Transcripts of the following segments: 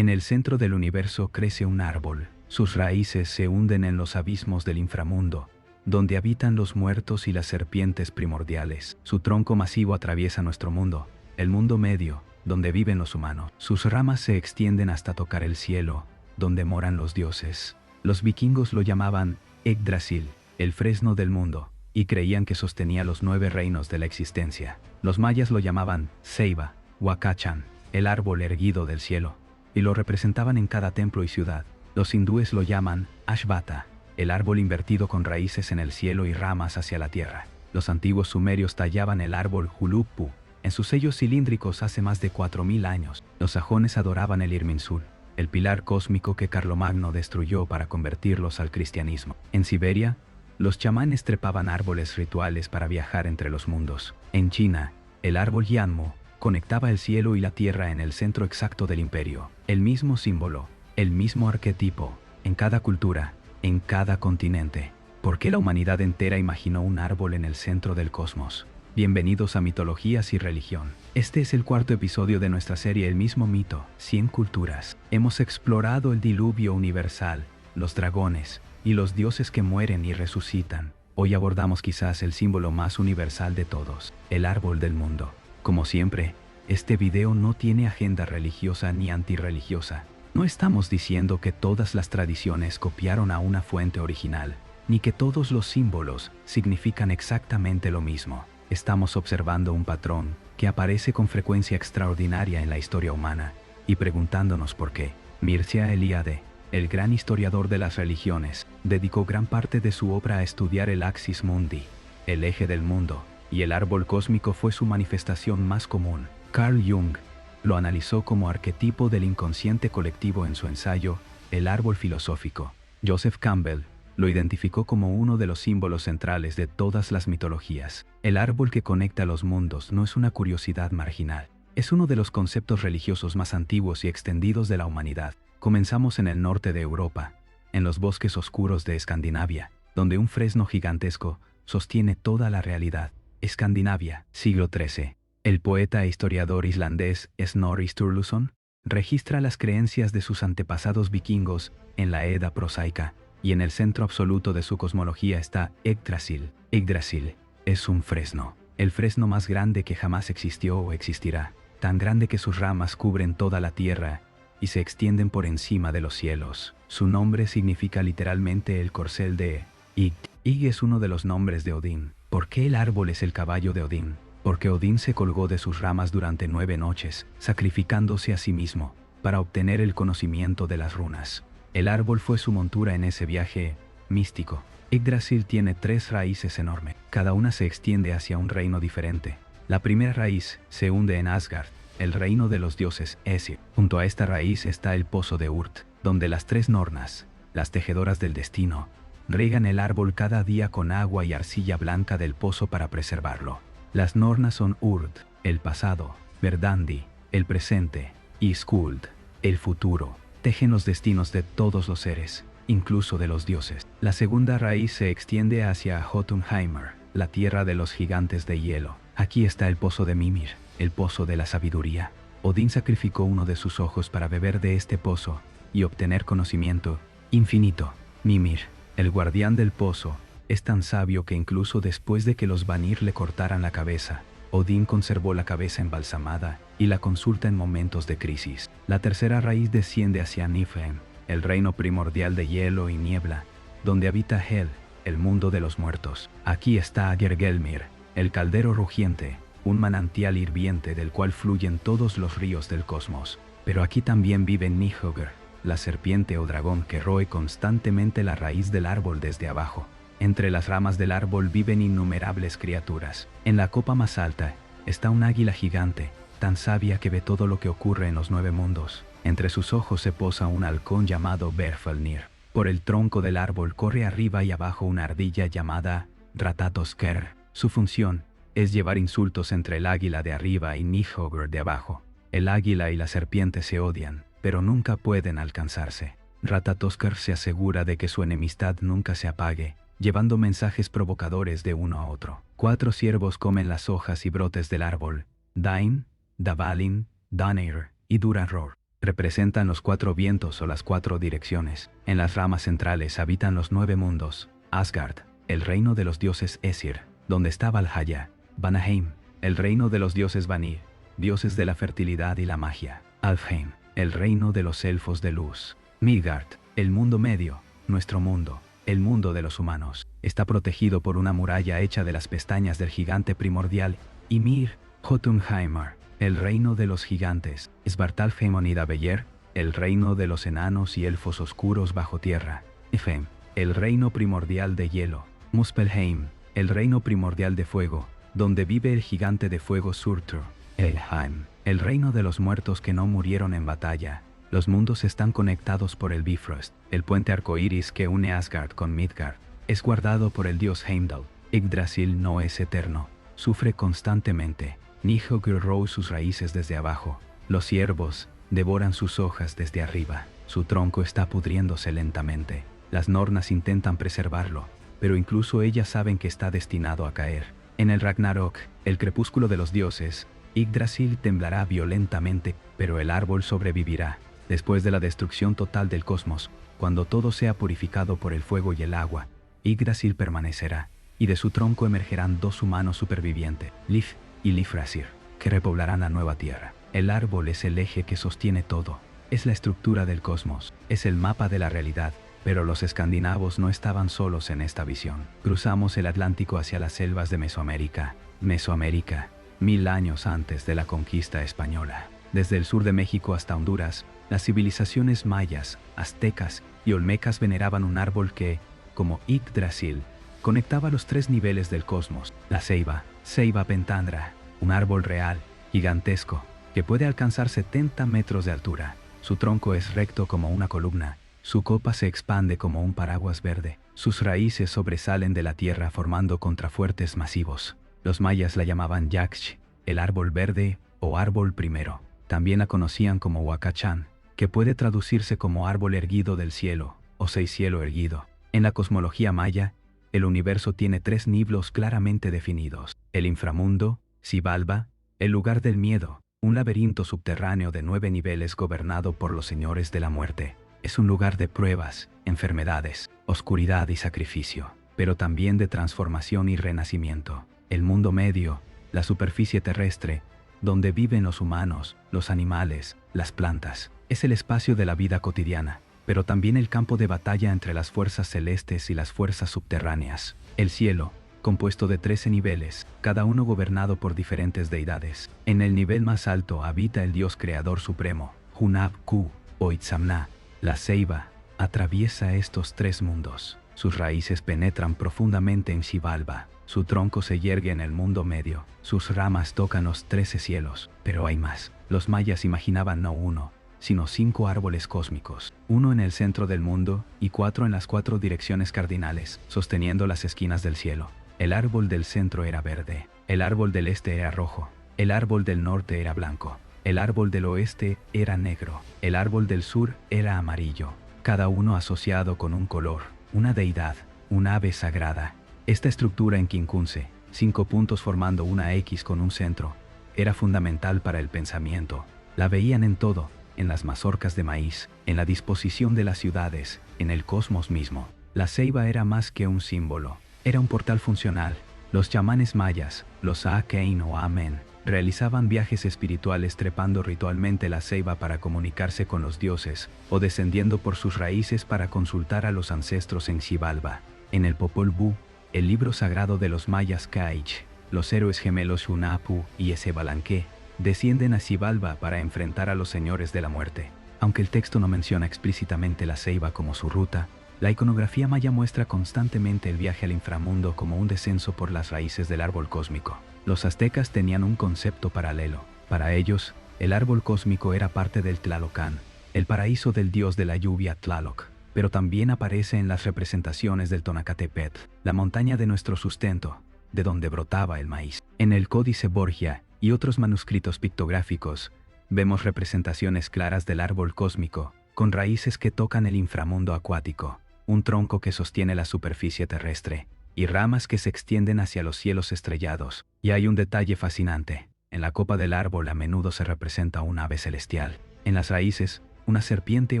En el centro del universo crece un árbol. Sus raíces se hunden en los abismos del inframundo, donde habitan los muertos y las serpientes primordiales. Su tronco masivo atraviesa nuestro mundo, el mundo medio, donde viven los humanos. Sus ramas se extienden hasta tocar el cielo, donde moran los dioses. Los vikingos lo llamaban Yggdrasil, el fresno del mundo, y creían que sostenía los 9 reinos de la existencia. Los mayas lo llamaban Ceiba, Huacachán, el árbol erguido del cielo, y lo representaban en cada templo y ciudad. Los hindúes lo llaman Ashvata, el árbol invertido con raíces en el cielo y ramas hacia la tierra. Los antiguos sumerios tallaban el árbol Huluppu en sus sellos cilíndricos hace más de 4000 años. Los sajones adoraban el Irminsul, el pilar cósmico que Carlomagno destruyó para convertirlos al cristianismo. En Siberia, los chamanes trepaban árboles rituales para viajar entre los mundos. En China, el árbol Yanmu conectaba el cielo y la tierra en el centro exacto del imperio. El mismo símbolo, el mismo arquetipo, en cada cultura, en cada continente. ¿Por qué la humanidad entera imaginó un árbol en el centro del cosmos? Bienvenidos a Mitologías y Religión. Este es el 4º episodio de nuestra serie El mismo mito, 100 culturas. Hemos explorado el diluvio universal, los dragones y los dioses que mueren y resucitan. Hoy abordamos quizás el símbolo más universal de todos, el árbol del mundo. Como siempre, este video no tiene agenda religiosa ni antirreligiosa. No estamos diciendo que todas las tradiciones copiaron a una fuente original, ni que todos los símbolos significan exactamente lo mismo. Estamos observando un patrón que aparece con frecuencia extraordinaria en la historia humana, y preguntándonos por qué. Mircea Eliade, el gran historiador de las religiones, dedicó gran parte de su obra a estudiar el axis mundi, el eje del mundo, y el árbol cósmico fue su manifestación más común. Carl Jung lo analizó como arquetipo del inconsciente colectivo en su ensayo El árbol filosófico. Joseph Campbell lo identificó como uno de los símbolos centrales de todas las mitologías. El árbol que conecta los mundos no es una curiosidad marginal. Es uno de los conceptos religiosos más antiguos y extendidos de la humanidad. Comenzamos en el norte de Europa, en los bosques oscuros de Escandinavia, donde un fresno gigantesco sostiene toda la realidad. Escandinavia, siglo XIII. El poeta e historiador islandés Snorri Sturluson registra las creencias de sus antepasados vikingos en la Edda prosaica, y en el centro absoluto de su cosmología está Yggdrasil. Yggdrasil es un fresno, el fresno más grande que jamás existió o existirá, tan grande que sus ramas cubren toda la tierra y se extienden por encima de los cielos. Su nombre significa literalmente el corcel de Ygd. Ygd es uno de los nombres de Odín. ¿Por qué el árbol es el caballo de Odín? Porque Odín se colgó de sus ramas durante 9 noches, sacrificándose a sí mismo, para obtener el conocimiento de las runas. El árbol fue su montura en ese viaje místico. Yggdrasil tiene 3 raíces enormes. Cada una se extiende hacia un reino diferente. La primera raíz se hunde en Asgard, el reino de los dioses Aesir. Junto a esta raíz está el pozo de Urt, donde las 3 Nornas, las tejedoras del destino, riegan el árbol cada día con agua y arcilla blanca del pozo para preservarlo. Las Nornas son Urd, el pasado, Verdandi, el presente, y Skuld, el futuro. Tejen los destinos de todos los seres, incluso de los dioses. La segunda raíz se extiende hacia Jotunheimr, la tierra de los gigantes de hielo. Aquí está el pozo de Mimir, el pozo de la sabiduría. Odín sacrificó uno de sus ojos para beber de este pozo y obtener conocimiento infinito. Mimir, el guardián del pozo, es tan sabio que incluso después de que los Vanir le cortaran la cabeza, Odín conservó la cabeza embalsamada y la consulta en momentos de crisis. La tercera raíz desciende hacia Niflheim, el reino primordial de hielo y niebla, donde habita Hel, el mundo de los muertos. Aquí está Agergelmir, el caldero rugiente, un manantial hirviente del cual fluyen todos los ríos del cosmos. Pero aquí también vive Nihögr, la serpiente o dragón que roe constantemente la raíz del árbol desde abajo. Entre las ramas del árbol viven innumerables criaturas. En la copa más alta está un águila gigante, tan sabia que ve todo lo que ocurre en los 9 mundos. Entre sus ojos se posa un halcón llamado Berfalnir. Por el tronco del árbol corre arriba y abajo una ardilla llamada Ratatosker. Su función es llevar insultos entre el águila de arriba y Nihögr de abajo. El águila y la serpiente se odian, pero nunca pueden alcanzarse. Ratatosker se asegura de que su enemistad nunca se apague, llevando mensajes provocadores de uno a otro. 4 ciervos comen las hojas y brotes del árbol: Dain, Davalin, Danir y Duranror. representan los 4 vientos o las 4 direcciones. En las ramas centrales habitan los 9 mundos. Asgard, el reino de los dioses Esir, donde está Valhalla. Vanaheim, el reino de los dioses Vanir, dioses de la fertilidad y la magia. Alfheim, el reino de los elfos de luz. Midgard, el mundo medio, nuestro mundo, el mundo de los humanos. Está protegido por una muralla hecha de las pestañas del gigante primordial. Ymir, Jotunheimr, el reino de los gigantes. Svartalfheim y Nidavellir, el reino de los enanos y elfos oscuros bajo tierra. Niflheim, el reino primordial de hielo. Muspelheim, el reino primordial de fuego, donde vive el gigante de fuego Surtur. Helheim, el reino de los muertos que no murieron en batalla. Los mundos están conectados por el Bifrost, el puente arcoíris que une Asgard con Midgard. Es guardado por el dios Heimdall. Yggdrasil no es eterno, sufre constantemente. Nihilgur roe sus raíces desde abajo. Los ciervos devoran sus hojas desde arriba. Su tronco está pudriéndose lentamente. Las nornas intentan preservarlo, pero incluso ellas saben que está destinado a caer. En el Ragnarok, el crepúsculo de los dioses, Yggdrasil temblará violentamente, pero el árbol sobrevivirá. Después de la destrucción total del cosmos, cuando todo sea purificado por el fuego y el agua, Yggdrasil permanecerá, y de su tronco emergerán 2 humanos supervivientes, Lif y Lifrasir, que repoblarán la nueva tierra. El árbol es el eje que sostiene todo, es la estructura del cosmos, es el mapa de la realidad. Pero los escandinavos no estaban solos en esta visión. Cruzamos el Atlántico hacia las selvas de Mesoamérica. Mesoamérica, 1000 años antes de la conquista española. Desde el sur de México hasta Honduras, las civilizaciones mayas, aztecas y olmecas veneraban un árbol que, como Yggdrasil, conectaba los 3 niveles del cosmos. La ceiba, Ceiba pentandra, un árbol real, gigantesco, que puede alcanzar 70 metros de altura. Su tronco es recto como una columna. Su copa se expande como un paraguas verde. Sus raíces sobresalen de la tierra formando contrafuertes masivos. Los mayas la llamaban Yaxch, el árbol verde o árbol primero. También la conocían como Huacachán, que puede traducirse como árbol erguido del cielo o cielo erguido. En la cosmología maya, el universo tiene 3 niveles claramente definidos. El inframundo, Xibalba, el lugar del miedo, un laberinto subterráneo de 9 niveles gobernado por los señores de la muerte. Es un lugar de pruebas, enfermedades, oscuridad y sacrificio, pero también de transformación y renacimiento. El mundo medio, la superficie terrestre, donde viven los humanos, los animales, las plantas, es el espacio de la vida cotidiana, pero también el campo de batalla entre las fuerzas celestes y las fuerzas subterráneas. El cielo, compuesto de 13 niveles, cada uno gobernado por diferentes deidades. En el nivel más alto habita el Dios Creador Supremo, Hunab-Ku o Itzamna. La ceiba atraviesa estos 3 mundos. Sus raíces penetran profundamente en Xibalba. Su tronco se yergue en el mundo medio. Sus ramas tocan los 13 cielos. Pero hay más. Los mayas imaginaban no 1, sino 5 árboles cósmicos. 1 en el centro del mundo y 4 en las 4 direcciones cardinales, sosteniendo las esquinas del cielo. El árbol del centro era verde. El árbol del este era rojo. El árbol del norte era blanco. El árbol del oeste era negro. El árbol del sur era amarillo. Cada uno asociado con un color, una deidad, un ave sagrada. Esta estructura en quincunce, 5 puntos formando una X con un centro, era fundamental para el pensamiento. La veían en todo, en las mazorcas de maíz, en la disposición de las ciudades, en el cosmos mismo. La ceiba era más que un símbolo, era un portal funcional. Los chamanes mayas, los Aakein o Amen, realizaban viajes espirituales trepando ritualmente la ceiba para comunicarse con los dioses, o descendiendo por sus raíces para consultar a los ancestros en Xibalba. En el Popol Vuh, el libro sagrado de los mayas Caich, los héroes gemelos Hunahpu y Esebalanque descienden a Xibalba para enfrentar a los señores de la muerte. Aunque el texto no menciona explícitamente la ceiba como su ruta, la iconografía maya muestra constantemente el viaje al inframundo como un descenso por las raíces del árbol cósmico. Los aztecas tenían un concepto paralelo. Para ellos, el árbol cósmico era parte del Tlalocán, el paraíso del dios de la lluvia Tlaloc, pero también aparece en las representaciones del Tonacatepetl, la montaña de nuestro sustento, de donde brotaba el maíz. En el Códice Borgia y otros manuscritos pictográficos, vemos representaciones claras del árbol cósmico, con raíces que tocan el inframundo acuático, un tronco que sostiene la superficie terrestre, y ramas que se extienden hacia los cielos estrellados. Y hay un detalle fascinante. En la copa del árbol a menudo se representa un ave celestial. En las raíces, una serpiente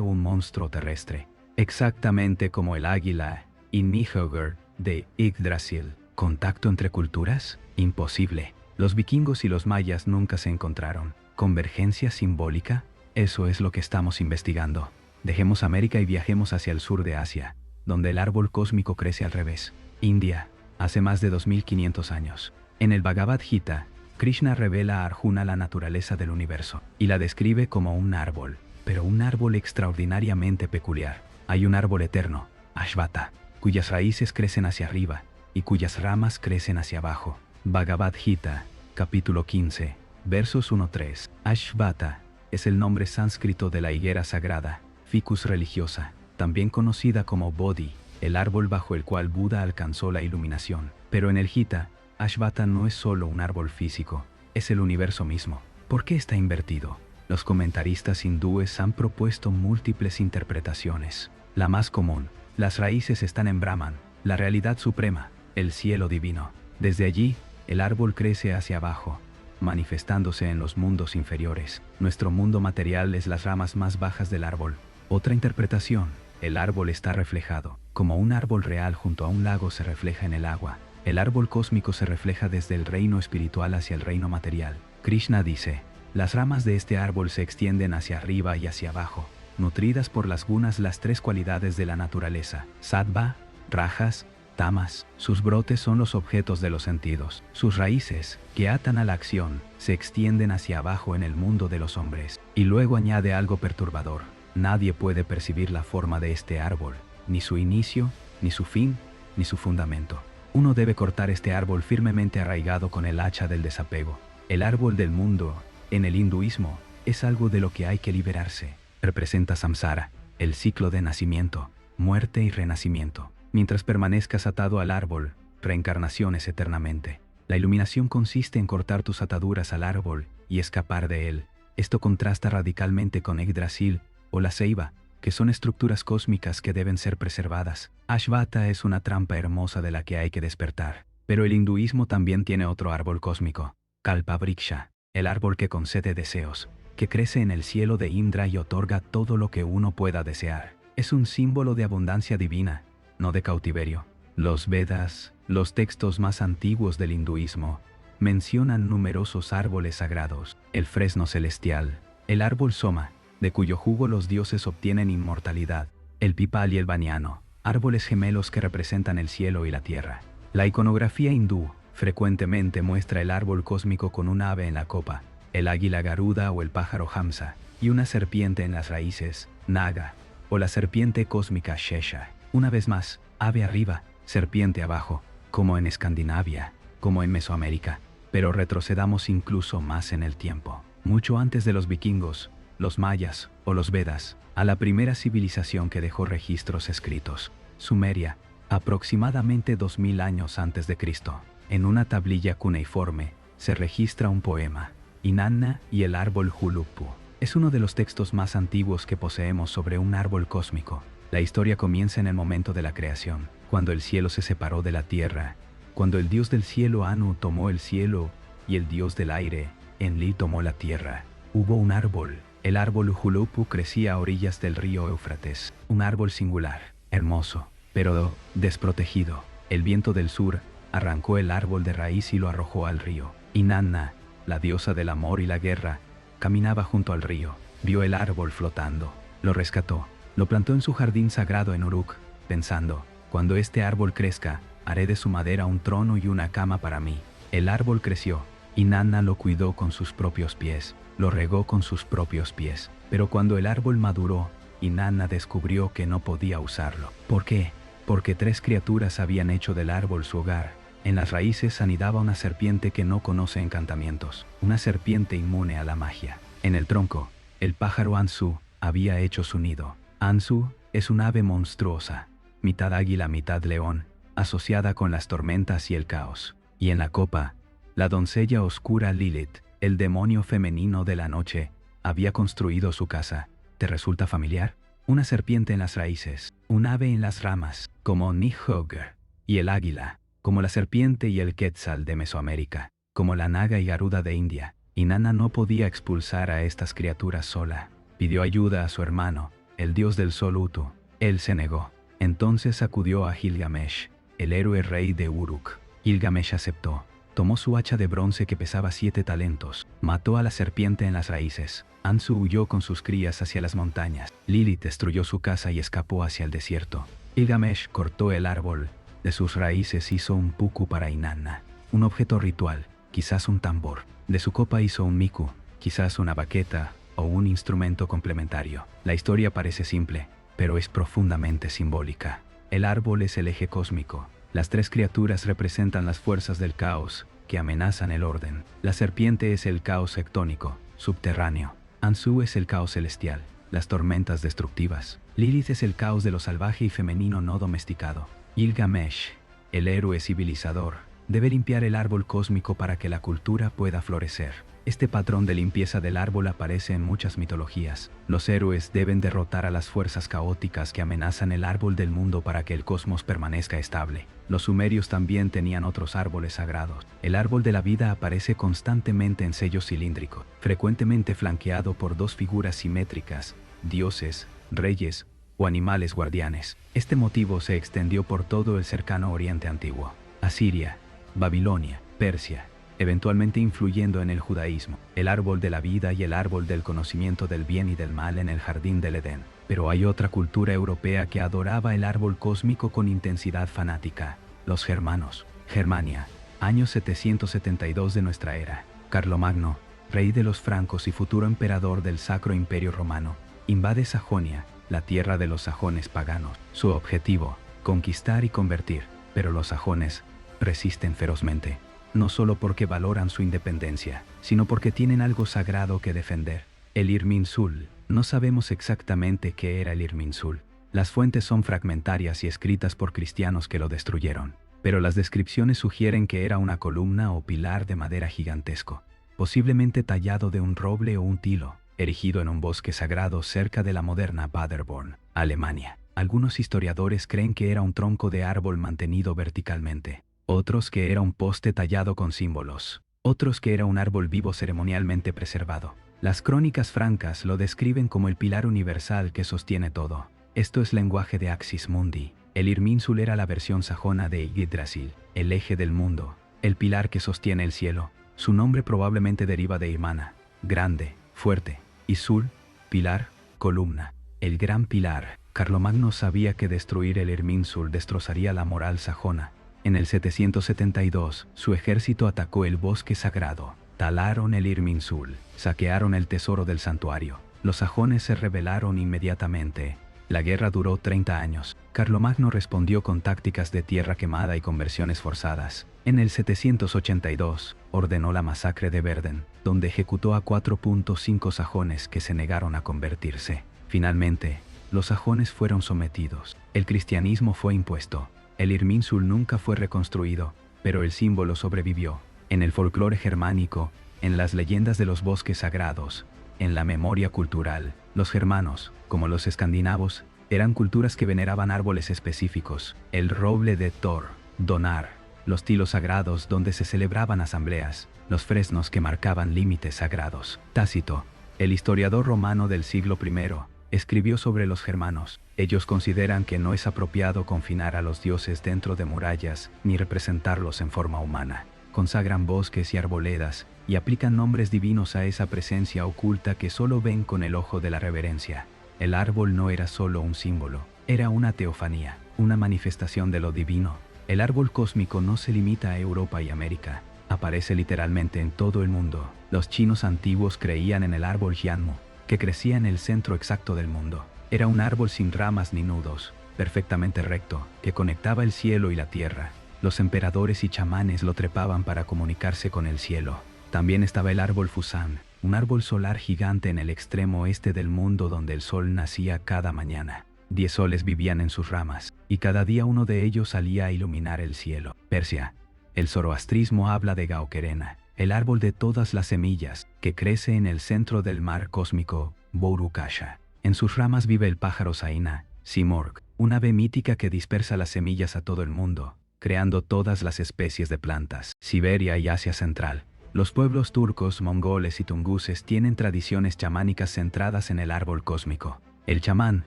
o un monstruo terrestre. Exactamente como el águila y Nihögr de Yggdrasil. ¿Contacto entre culturas? Imposible. Los vikingos y los mayas nunca se encontraron. ¿Convergencia simbólica? Eso es lo que estamos investigando. Dejemos América y viajemos hacia el sur de Asia, donde el árbol cósmico crece al revés. India, hace más de 2500 años. En el Bhagavad Gita, Krishna revela a Arjuna la naturaleza del universo y la describe como un árbol, pero un árbol extraordinariamente peculiar. Hay un árbol eterno, Ashvata, cuyas raíces crecen hacia arriba y cuyas ramas crecen hacia abajo. Bhagavad Gita, capítulo 15, versos 1-3. Ashvata es el nombre sánscrito de la higuera sagrada, ficus religiosa, también conocida como Bodhi, el árbol bajo el cual Buda alcanzó la iluminación. Pero en el Gita, Ashvata no es solo un árbol físico, es el universo mismo. ¿Por qué está invertido? Los comentaristas hindúes han propuesto múltiples interpretaciones. La más común: las raíces están en Brahman, la realidad suprema, el cielo divino. Desde allí, el árbol crece hacia abajo, manifestándose en los mundos inferiores. Nuestro mundo material es las ramas más bajas del árbol. Otra interpretación: el árbol está reflejado, como un árbol real junto a un lago se refleja en el agua. El árbol cósmico se refleja desde el reino espiritual hacia el reino material. Krishna dice: las ramas de este árbol se extienden hacia arriba y hacia abajo, nutridas por las gunas, las tres cualidades de la naturaleza, sattva, rajas, tamas. Sus brotes son los objetos de los sentidos. Sus raíces, que atan a la acción, se extienden hacia abajo en el mundo de los hombres. Y luego añade algo perturbador: nadie puede percibir la forma de este árbol, ni su inicio, ni su fin, ni su fundamento. Uno debe cortar este árbol firmemente arraigado con el hacha del desapego. El árbol del mundo, en el hinduismo, es algo de lo que hay que liberarse. Representa samsara, el ciclo de nacimiento, muerte y renacimiento. Mientras permanezcas atado al árbol, reencarnaciones eternamente. La iluminación consiste en cortar tus ataduras al árbol y escapar de él. Esto contrasta radicalmente con Yggdrasil o la ceiba, que son estructuras cósmicas que deben ser preservadas. Ashvata es una trampa hermosa de la que hay que despertar. Pero el hinduismo también tiene otro árbol cósmico, Kalpavriksha, el árbol que concede deseos, que crece en el cielo de Indra y otorga todo lo que uno pueda desear. Es un símbolo de abundancia divina, no de cautiverio. Los Vedas, los textos más antiguos del hinduismo, mencionan numerosos árboles sagrados: el fresno celestial, el árbol soma, de cuyo jugo los dioses obtienen inmortalidad, el pipal y el baniano, árboles gemelos que representan el cielo y la tierra. La iconografía hindú frecuentemente muestra el árbol cósmico con un ave en la copa, el águila garuda o el pájaro hamsa, y una serpiente en las raíces, naga, o la serpiente cósmica Shesha. Una vez más, ave arriba, serpiente abajo, como en Escandinavia, como en Mesoamérica. Pero retrocedamos incluso más en el tiempo. Mucho antes de los vikingos, los mayas o los Vedas, a la primera civilización que dejó registros escritos, Sumeria, aproximadamente 2000 años antes de Cristo. En una tablilla cuneiforme se registra un poema, Inanna y el árbol Hulukpu. Es uno de los textos más antiguos que poseemos sobre un árbol cósmico. La historia comienza en el momento de la creación, cuando el cielo se separó de la tierra, cuando el dios del cielo Anu tomó el cielo y el dios del aire, Enlil, tomó la tierra. Hubo un árbol. El árbol Hulukpu crecía a orillas del río Éufrates. Un árbol singular, hermoso, pero desprotegido. El viento del sur arrancó el árbol de raíz y lo arrojó al río. Inanna, la diosa del amor y la guerra, caminaba junto al río. Vio el árbol flotando. Lo rescató. Lo plantó en su jardín sagrado en Uruk, pensando: cuando este árbol crezca, haré de su madera un trono y una cama para mí. El árbol creció. Inanna lo cuidó con sus propios pies. Lo regó con sus propios pies. Pero cuando el árbol maduró, Inanna descubrió que no podía usarlo. ¿Por qué? Porque 3 criaturas habían hecho del árbol su hogar. En las raíces anidaba una serpiente que no conoce encantamientos, una serpiente inmune a la magia. En el tronco, el pájaro Ansu había hecho su nido. Ansu es un ave monstruosa, mitad águila, mitad león, asociada con las tormentas y el caos. Y en la copa, la doncella oscura Lilith, el demonio femenino de la noche, había construido su casa. ¿Te resulta familiar? Una serpiente en las raíces, un ave en las ramas, como Nihögr, y el águila, como la serpiente y el quetzal de Mesoamérica, como la naga y garuda de India. Inanna no podía expulsar a estas criaturas sola. Pidió ayuda a su hermano, el dios del sol Utu. Él se negó. Entonces acudió a Gilgamesh, el héroe rey de Uruk. Gilgamesh aceptó. Tomó su hacha de bronce que pesaba 7 talentos. Mató a la serpiente en las raíces. Ansu huyó con sus crías hacia las montañas. Lilith destruyó su casa y escapó hacia el desierto. Gilgamesh cortó el árbol. De sus raíces hizo un puku para Inanna, un objeto ritual, quizás un tambor. De su copa hizo un miku, quizás una baqueta o un instrumento complementario. La historia parece simple, pero es profundamente simbólica. El árbol es el eje cósmico. Las 3 criaturas representan las fuerzas del caos que amenazan el orden. La serpiente es el caos tectónico, subterráneo. Ansu es el caos celestial, las tormentas destructivas. Lilith es el caos de lo salvaje y femenino no domesticado. Gilgamesh, el héroe civilizador, debe limpiar el árbol cósmico para que la cultura pueda florecer. Este patrón de limpieza del árbol aparece en muchas mitologías. Los héroes deben derrotar a las fuerzas caóticas que amenazan el árbol del mundo para que el cosmos permanezca estable. Los sumerios también tenían otros árboles sagrados. El árbol de la vida aparece constantemente en sellos cilíndricos, frecuentemente flanqueado por 2 figuras simétricas, dioses, reyes o animales guardianes. Este motivo se extendió por todo el cercano Oriente Antiguo, Asiria, Babilonia, Persia, eventualmente influyendo en el judaísmo. El árbol de la vida y el árbol del conocimiento del bien y del mal en el jardín del Edén. Pero hay otra cultura europea que adoraba el árbol cósmico con intensidad fanática: los germanos. Germania, año 772 de nuestra era. Carlomagno, rey de los francos y futuro emperador del Sacro Imperio Romano, invade Sajonia, la tierra de los sajones paganos. Su objetivo: conquistar y convertir. Pero los sajones resisten ferozmente, no solo porque valoran su independencia, sino porque tienen algo sagrado que defender: el Irminsul. No sabemos exactamente qué era el Irminsul. Las fuentes son fragmentarias y escritas por cristianos que lo destruyeron, pero las descripciones sugieren que era una columna o pilar de madera gigantesco, posiblemente tallado de un roble o un tilo, erigido en un bosque sagrado cerca de la moderna Paderborn, Alemania. Algunos historiadores creen que era un tronco de árbol mantenido verticalmente, otros que era un poste tallado con símbolos, otros que era un árbol vivo ceremonialmente preservado. Las crónicas francas lo describen como el pilar universal que sostiene todo. Esto es lenguaje de Axis Mundi. El Irminsul era la versión sajona de Yggdrasil, el eje del mundo, el pilar que sostiene el cielo. Su nombre probablemente deriva de Imana, grande, fuerte, y Sul, pilar, columna, el gran pilar. Carlomagno sabía que destruir el Irminsul destrozaría la moral sajona. En el 772, su ejército atacó el bosque sagrado, talaron el Irminsul, saquearon el tesoro del santuario. Los sajones se rebelaron inmediatamente. La guerra duró 30 años. Carlomagno respondió con tácticas de tierra quemada y conversiones forzadas. En el 782, ordenó la masacre de Verden, donde ejecutó a 4.5 sajones que se negaron a convertirse. Finalmente, los sajones fueron sometidos. El cristianismo fue impuesto. El Irminsul nunca fue reconstruido, pero el símbolo sobrevivió. En el folclore germánico, en las leyendas de los bosques sagrados, en la memoria cultural, los germanos, como los escandinavos, eran culturas que veneraban árboles específicos: el roble de Thor, Donar, los tilos sagrados donde se celebraban asambleas, los fresnos que marcaban límites sagrados. Tácito, el historiador romano del siglo I, escribió sobre los germanos. Ellos consideran que no es apropiado confinar a los dioses dentro de murallas ni representarlos en forma humana. Consagran bosques y arboledas y aplican nombres divinos a esa presencia oculta que solo ven con el ojo de la reverencia. El árbol no era solo un símbolo, era una teofanía, una manifestación de lo divino. El árbol cósmico no se limita a Europa y América, aparece literalmente en todo el mundo. Los chinos antiguos creían en el árbol Jianmu, que crecía en el centro exacto del mundo. Era un árbol sin ramas ni nudos, perfectamente recto, que conectaba el cielo y la tierra. Los emperadores y chamanes lo trepaban para comunicarse con el cielo. También estaba el árbol Fusan, un árbol solar gigante en el extremo oeste del mundo donde el sol nacía cada mañana. 10 soles vivían en sus ramas, y cada día uno de ellos salía a iluminar el cielo. Persia. El zoroastrismo habla de Gaokerena, el árbol de todas las semillas, que crece en el centro del mar cósmico, Bourukasha. En sus ramas vive el pájaro Saina, Simorg, un ave mítica que dispersa las semillas a todo el mundo, creando todas las especies de plantas. Siberia y Asia Central. Los pueblos turcos, mongoles y tunguses tienen tradiciones chamánicas centradas en el árbol cósmico. El chamán,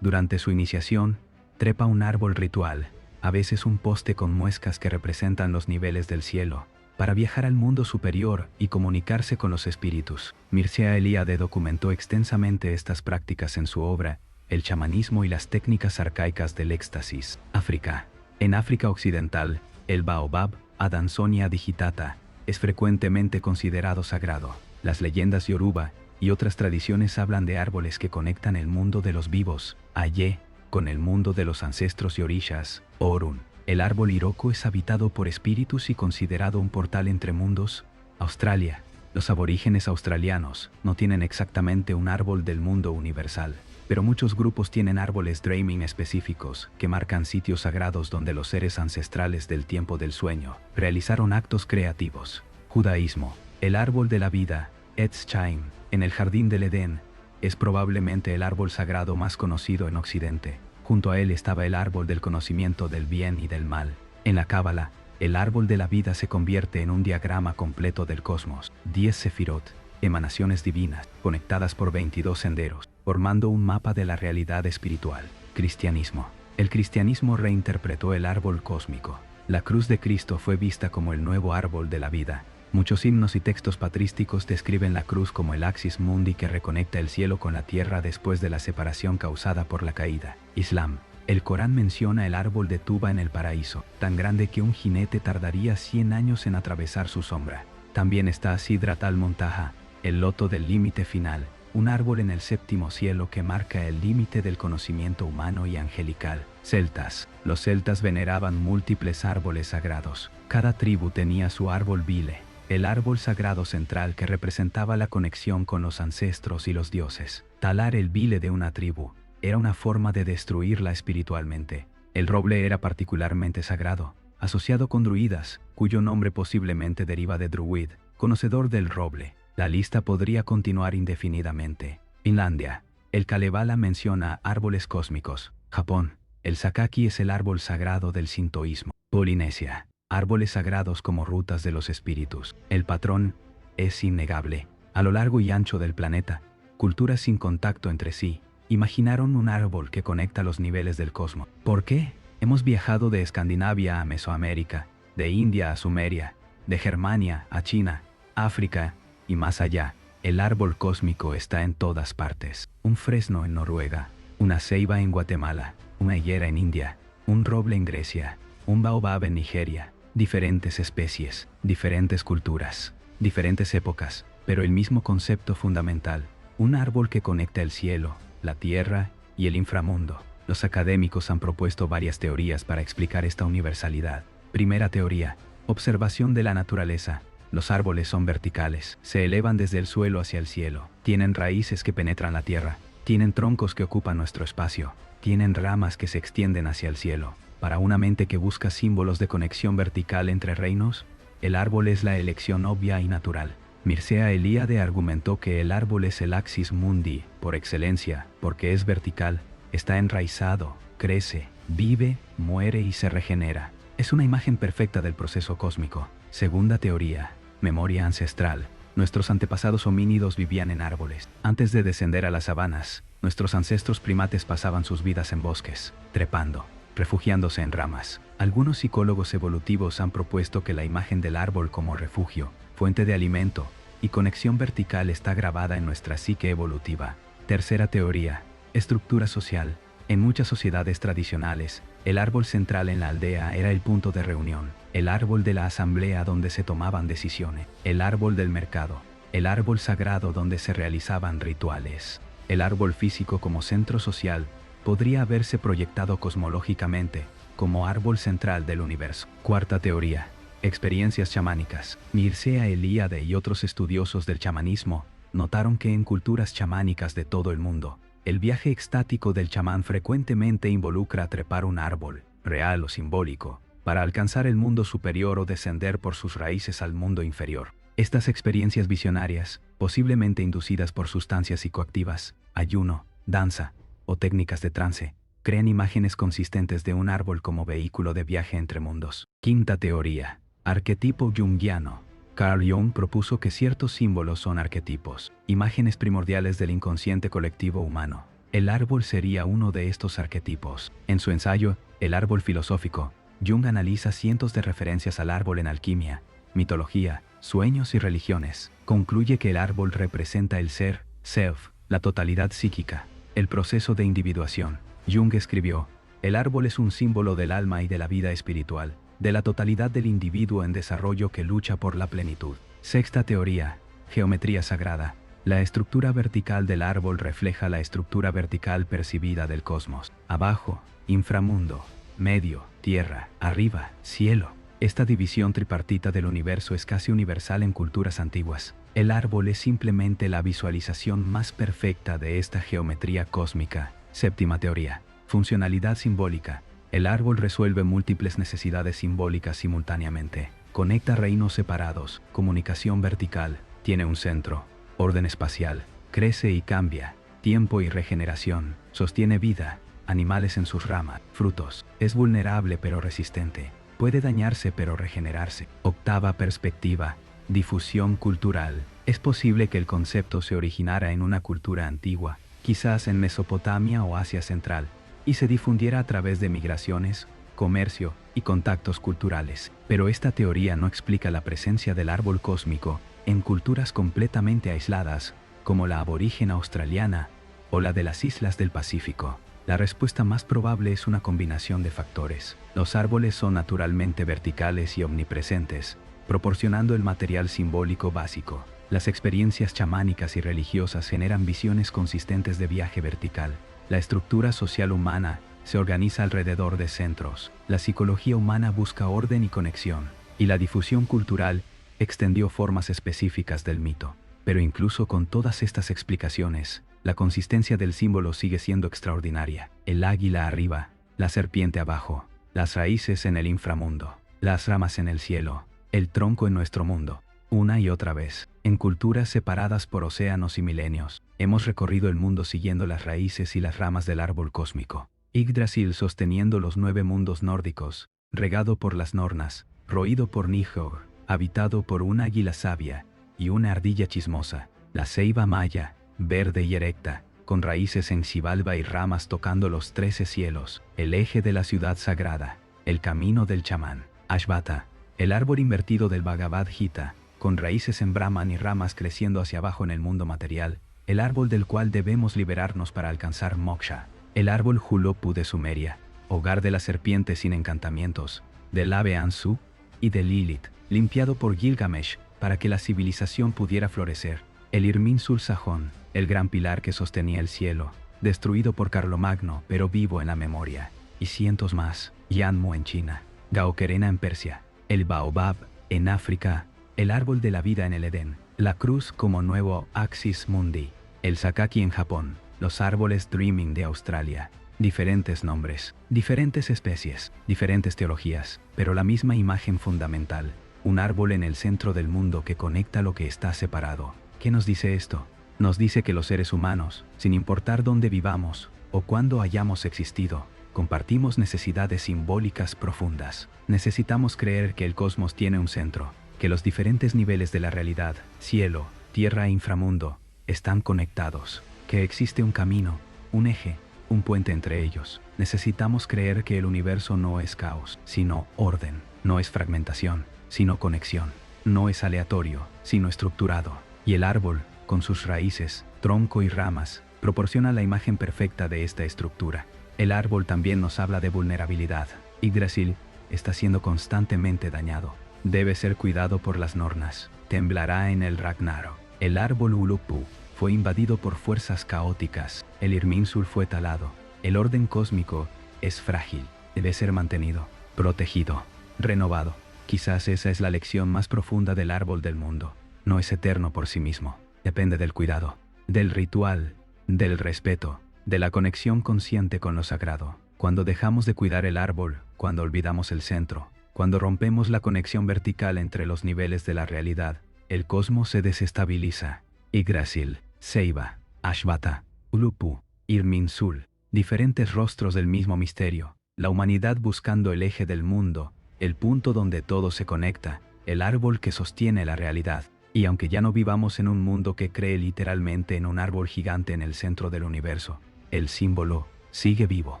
durante su iniciación, trepa un árbol ritual, a veces un poste con muescas que representan los niveles del cielo, para viajar al mundo superior y comunicarse con los espíritus. Mircea Eliade documentó extensamente estas prácticas en su obra, El chamanismo y las técnicas arcaicas del éxtasis. África. En África Occidental, el baobab, Adansonia digitata, es frecuentemente considerado sagrado. Las leyendas yoruba y otras tradiciones hablan de árboles que conectan el mundo de los vivos, Aye, con el mundo de los ancestros y orishas, Orun. El árbol Iroko es habitado por espíritus y considerado un portal entre mundos. Australia. Los aborígenes australianos no tienen exactamente un árbol del mundo universal, pero muchos grupos tienen árboles Dreaming específicos que marcan sitios sagrados donde los seres ancestrales del tiempo del sueño realizaron actos creativos. Judaísmo. El árbol de la vida, Etz Chaim, en el jardín del Edén, es probablemente el árbol sagrado más conocido en Occidente. Junto a él estaba el árbol del conocimiento del bien y del mal. En la Cábala, el árbol de la vida se convierte en un diagrama completo del cosmos. 10 sefirot, emanaciones divinas, conectadas por 22 senderos, formando un mapa de la realidad espiritual. Cristianismo. El cristianismo reinterpretó el árbol cósmico. La cruz de Cristo fue vista como el nuevo árbol de la vida. Muchos himnos y textos patrísticos describen la cruz como el axis mundi que reconecta el cielo con la tierra después de la separación causada por la caída. Islam. El Corán menciona el árbol de Tuba en el paraíso, tan grande que un jinete tardaría 100 años en atravesar su sombra. También está Sidrat al-Muntaha, el loto del límite final, un árbol en el séptimo cielo que marca el límite del conocimiento humano y angelical. Celtas. Los celtas veneraban múltiples árboles sagrados. Cada tribu tenía su árbol vile, el árbol sagrado central que representaba la conexión con los ancestros y los dioses. Talar el vile de una tribu era una forma de destruirla espiritualmente. El roble era particularmente sagrado, asociado con druidas, cuyo nombre posiblemente deriva de druid, conocedor del roble. La lista podría continuar indefinidamente. Finlandia. El Kalevala menciona árboles cósmicos. Japón. El sakaki es el árbol sagrado del sintoísmo. Polinesia. Árboles sagrados como rutas de los espíritus. El patrón es innegable. A lo largo y ancho del planeta, culturas sin contacto entre sí imaginaron un árbol que conecta los niveles del cosmos. ¿Por qué? Hemos viajado de Escandinavia a Mesoamérica, de India a Sumeria, de Germania a China, África y más allá. El árbol cósmico está en todas partes. Un fresno en Noruega, una ceiba en Guatemala, una higuera en India, un roble en Grecia, un baobab en Nigeria. Diferentes especies, diferentes culturas, diferentes épocas, pero el mismo concepto fundamental, un árbol que conecta el cielo, la tierra y el inframundo. Los académicos han propuesto varias teorías para explicar esta universalidad. Primera teoría, observación de la naturaleza. Los árboles son verticales, se elevan desde el suelo hacia el cielo, tienen raíces que penetran la tierra, tienen troncos que ocupan nuestro espacio, tienen ramas que se extienden hacia el cielo. Para una mente que busca símbolos de conexión vertical entre reinos, el árbol es la elección obvia y natural. Mircea Eliade argumentó que el árbol es el axis mundi, por excelencia, porque es vertical, está enraizado, crece, vive, muere y se regenera. Es una imagen perfecta del proceso cósmico. Segunda teoría, memoria ancestral. Nuestros antepasados homínidos vivían en árboles. Antes de descender a las sabanas, nuestros ancestros primates pasaban sus vidas en bosques, trepando, refugiándose en ramas. Algunos psicólogos evolutivos han propuesto que la imagen del árbol como refugio, fuente de alimento y conexión vertical está grabada en nuestra psique evolutiva. Tercera teoría, estructura social. En muchas sociedades tradicionales, el árbol central en la aldea era el punto de reunión, el árbol de la asamblea donde se tomaban decisiones, el árbol del mercado, el árbol sagrado donde se realizaban rituales. El árbol físico como centro social podría haberse proyectado cosmológicamente como árbol central del universo. Cuarta teoría, experiencias chamánicas. Mircea Eliade y otros estudiosos del chamanismo notaron que en culturas chamánicas de todo el mundo, el viaje extático del chamán frecuentemente involucra trepar un árbol, real o simbólico, para alcanzar el mundo superior o descender por sus raíces al mundo inferior. Estas experiencias visionarias, posiblemente inducidas por sustancias psicoactivas, ayuno, danza o técnicas de trance, crean imágenes consistentes de un árbol como vehículo de viaje entre mundos. Quinta teoría, arquetipo junguiano. Carl Jung propuso que ciertos símbolos son arquetipos, imágenes primordiales del inconsciente colectivo humano. El árbol sería uno de estos arquetipos. En su ensayo, El árbol filosófico, Jung analiza cientos de referencias al árbol en alquimia, mitología, sueños y religiones. Concluye que el árbol representa el ser, self, la totalidad psíquica, el proceso de individuación. Jung escribió: el árbol es un símbolo del alma y de la vida espiritual, de la totalidad del individuo en desarrollo que lucha por la plenitud. Sexta teoría, geometría sagrada. La estructura vertical del árbol refleja la estructura vertical percibida del cosmos. Abajo, inframundo; medio, tierra; arriba, cielo. Esta división tripartita del universo es casi universal en culturas antiguas. El árbol es simplemente la visualización más perfecta de esta geometría cósmica. Séptima teoría, funcionalidad simbólica. El árbol resuelve múltiples necesidades simbólicas simultáneamente. Conecta reinos separados, comunicación vertical, tiene un centro, orden espacial, crece y cambia, tiempo y regeneración, sostiene vida, animales en sus ramas, frutos. Es vulnerable pero resistente. Puede dañarse pero regenerarse. Octava perspectiva, difusión cultural. Es posible que el concepto se originara en una cultura antigua, quizás en Mesopotamia o Asia Central, y se difundiera a través de migraciones, comercio y contactos culturales. Pero esta teoría no explica la presencia del árbol cósmico en culturas completamente aisladas, como la aborigen australiana o la de las islas del Pacífico. La respuesta más probable es una combinación de factores. Los árboles son naturalmente verticales y omnipresentes, proporcionando el material simbólico básico. Las experiencias chamánicas y religiosas generan visiones consistentes de viaje vertical. La estructura social humana se organiza alrededor de centros. La psicología humana busca orden y conexión, y la difusión cultural extendió formas específicas del mito. Pero incluso con todas estas explicaciones, la consistencia del símbolo sigue siendo extraordinaria. El águila arriba, la serpiente abajo, las raíces en el inframundo, las ramas en el cielo, el tronco en nuestro mundo. Una y otra vez, en culturas separadas por océanos y milenios, hemos recorrido el mundo siguiendo las raíces y las ramas del árbol cósmico. Yggdrasil sosteniendo los 9 mundos nórdicos, regado por las Nornas, roído por Nihor, habitado por una águila sabia y una ardilla chismosa. La ceiba maya, verde y erecta, con raíces en Xibalba y ramas tocando los 13 cielos, el eje de la ciudad sagrada, el camino del chamán. Ashvata, el árbol invertido del Bhagavad Gita, con raíces en Brahman y ramas creciendo hacia abajo en el mundo material, el árbol del cual debemos liberarnos para alcanzar moksha. El árbol Hulopu de Sumeria, hogar de la serpiente sin encantamientos, del ave Ansu y de Lilith, limpiado por Gilgamesh para que la civilización pudiera florecer. El Irminsul Sajón, el gran pilar que sostenía el cielo, destruido por Carlomagno pero vivo en la memoria. Y cientos más. Yanmu en China, Gaokerena en Persia, el Baobab en África, el árbol de la vida en el Edén, la cruz como nuevo Axis Mundi, el Sakaki en Japón, los árboles Dreaming de Australia. Diferentes nombres, diferentes especies, diferentes teologías, pero la misma imagen fundamental. Un árbol en el centro del mundo que conecta lo que está separado. ¿Qué nos dice esto? Nos dice que los seres humanos, sin importar dónde vivamos o cuándo hayamos existido, compartimos necesidades simbólicas profundas. Necesitamos creer que el cosmos tiene un centro, que los diferentes niveles de la realidad, cielo, tierra e inframundo, están conectados, que existe un camino, un eje, un puente entre ellos. Necesitamos creer que el universo no es caos, sino orden, no es fragmentación, sino conexión, no es aleatorio, sino estructurado. Y el árbol, con sus raíces, tronco y ramas, proporciona la imagen perfecta de esta estructura. El árbol también nos habla de vulnerabilidad. Yggdrasil está siendo constantemente dañado. Debe ser cuidado por las Nornas. Temblará en el Ragnarok. El árbol Ulupu fue invadido por fuerzas caóticas. El Irminsul fue talado. El orden cósmico es frágil. Debe ser mantenido, protegido, renovado. Quizás esa es la lección más profunda del árbol del mundo. No es eterno por sí mismo. Depende del cuidado, del ritual, del respeto, de la conexión consciente con lo sagrado. Cuando dejamos de cuidar el árbol, cuando olvidamos el centro, cuando rompemos la conexión vertical entre los niveles de la realidad, el cosmos se desestabiliza. Yggdrasil, Ceiba, Ashvata, Ulupu, Irminsul, diferentes rostros del mismo misterio, la humanidad buscando el eje del mundo, el punto donde todo se conecta, el árbol que sostiene la realidad. Y aunque ya no vivamos en un mundo que cree literalmente en un árbol gigante en el centro del universo, el símbolo sigue vivo.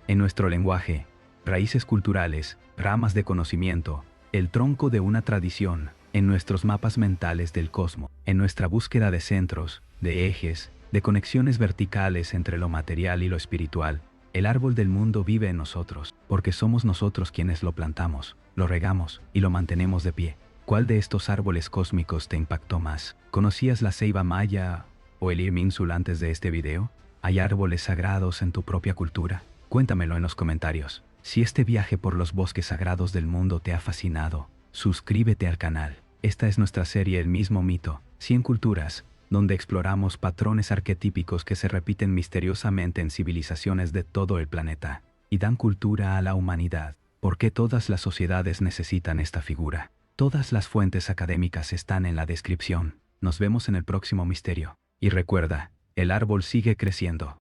En nuestro lenguaje, raíces culturales, ramas de conocimiento, el tronco de una tradición, en nuestros mapas mentales del cosmos, en nuestra búsqueda de centros, de ejes, de conexiones verticales entre lo material y lo espiritual, el árbol del mundo vive en nosotros, porque somos nosotros quienes lo plantamos, lo regamos y lo mantenemos de pie. ¿Cuál de estos árboles cósmicos te impactó más? ¿Conocías la ceiba maya o el irminsul antes de este video? ¿Hay árboles sagrados en tu propia cultura? Cuéntamelo en los comentarios. Si este viaje por los bosques sagrados del mundo te ha fascinado, suscríbete al canal. Esta es nuestra serie El mismo mito, 100 culturas, donde exploramos patrones arquetípicos que se repiten misteriosamente en civilizaciones de todo el planeta y dan cultura a la humanidad. ¿Por qué todas las sociedades necesitan esta figura? Todas las fuentes académicas están en la descripción. Nos vemos en el próximo misterio. Y recuerda, el árbol sigue creciendo.